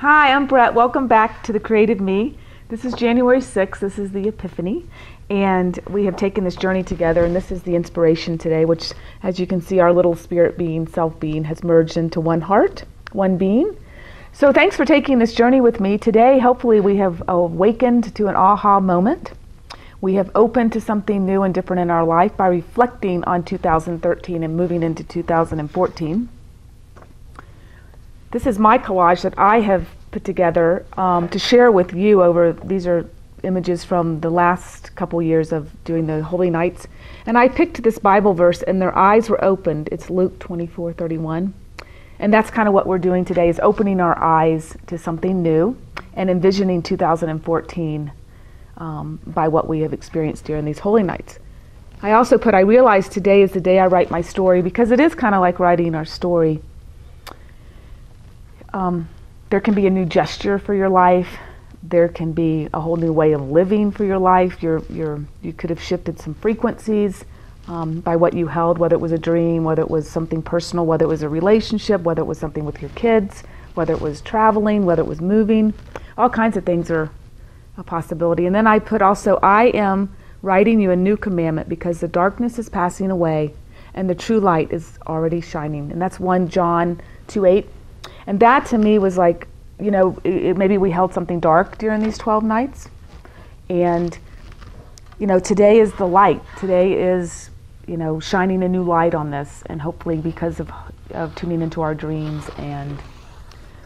Hi, I'm Brett. Welcome back to The Creative Me. This is January 6th. This is the Epiphany. And we have taken this journey together, and this is the inspiration today, which, as you can see, our little spirit being, self being, has merged into one heart, one being. So thanks for taking this journey with me. Today, hopefully, we have awakened to an aha moment. We have opened to something new and different in our life by reflecting on 2013 and moving into 2014. This is my collage that I have put together to share with you these are images from the last couple years of doing the Holy Nights. And I picked this Bible verse, and their eyes were opened. It's Luke 24:31. And that's kind of what we're doing today, is opening our eyes to something new and envisioning 2014 by what we have experienced during these Holy Nights. I also I realized today is the day I write my story, because it is kind of like writing our story. There can be a new gesture for your life. There can be a whole new way of living for your life. You could have shifted some frequencies by what you held, whether it was a dream, whether it was something personal, whether it was a relationship, whether it was something with your kids, whether it was traveling, whether it was moving. All kinds of things are a possibility. And then I put also, I am writing you a new commandment, because the darkness is passing away and the true light is already shining. And that's 1 John 2:8. And that to me was like, maybe we held something dark during these 12 nights. And, today is the light. Today is, shining a new light on this. And hopefully because of tuning into our dreams. And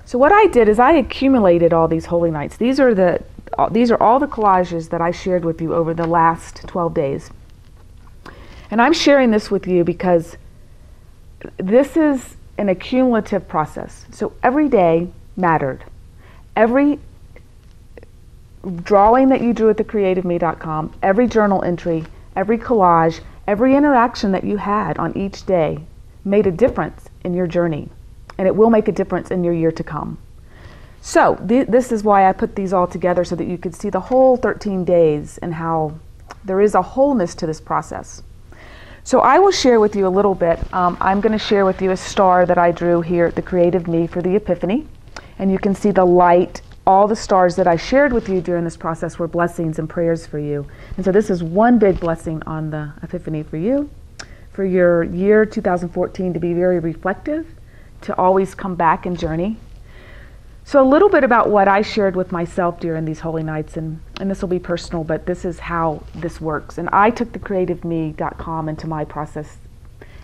so what I did is I accumulated all these Holy Nights. These are all the collages that I shared with you over the last 12 days. And I'm sharing this with you because this is an accumulative process. So every day mattered. Every drawing that you drew at thecreativeme.com, every journal entry, every collage, every interaction that you had on each day made a difference in your journey. And it will make a difference in your year to come. So this is why I put these all together, so that you could see the whole 13 days and how there is a wholeness to this process. So I will share with you a little bit. I'm going to share with you a star that I drew here at The Creative Me for the Epiphany. And you can see the light. All the stars that I shared with you during this process were blessings and prayers for you. And so this is one big blessing on the Epiphany for you, for your year 2014 to be very reflective, to always come back and journey. So a little bit about what I shared with myself during these Holy Nights, and this will be personal, but this is how this works. And I took thecreativeme.com into my process,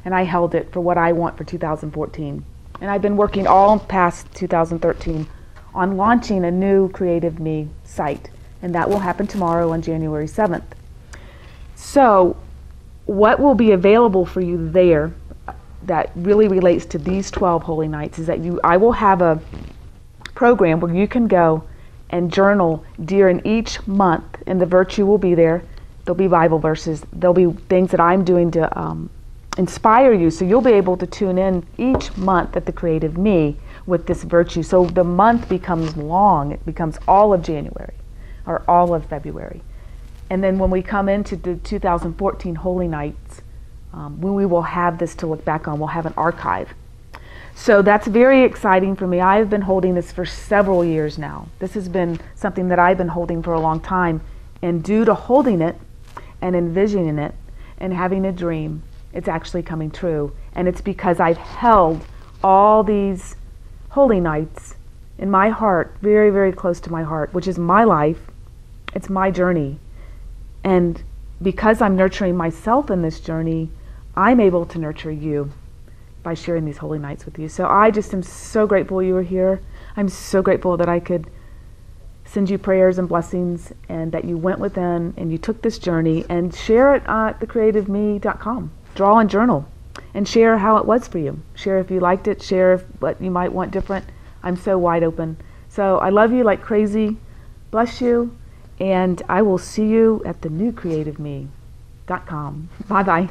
and I held it for what I want for 2014. And I've been working all past 2013 on launching a new Creative Me site, and that will happen tomorrow on January 7th. So what will be available for you there that really relates to these 12 Holy Nights is that I will have a program where you can go and journal during each month, and the virtue will be there. There'll be Bible verses. There'll be things that I'm doing to inspire you, so you'll be able to tune in each month at The Creative Me with this virtue. So the month becomes long. It becomes all of January or all of February. And then when we come into the 2014 Holy Nights, when we will have this to look back on, we'll have an archive. So that's very exciting for me. I've been holding this for several years now. This has been something that I've been holding for a long time. And due to holding it and envisioning it and having a dream, it's actually coming true. And it's because I've held all these Holy Nights in my heart, very, very close to my heart, which is my life. It's my journey. And because I'm nurturing myself in this journey, I'm able to nurture you by sharing these Holy Nights with you. So I just am so grateful you were here. I'm so grateful that I could send you prayers and blessings, and that you went within and you took this journey, and share it at thecreativeme.com. Draw and journal and share how it was for you. Share if you liked it, share what you might want different. I'm so wide open. So I love you like crazy. Bless you. And I will see you at the new creativeme.com. Bye-bye.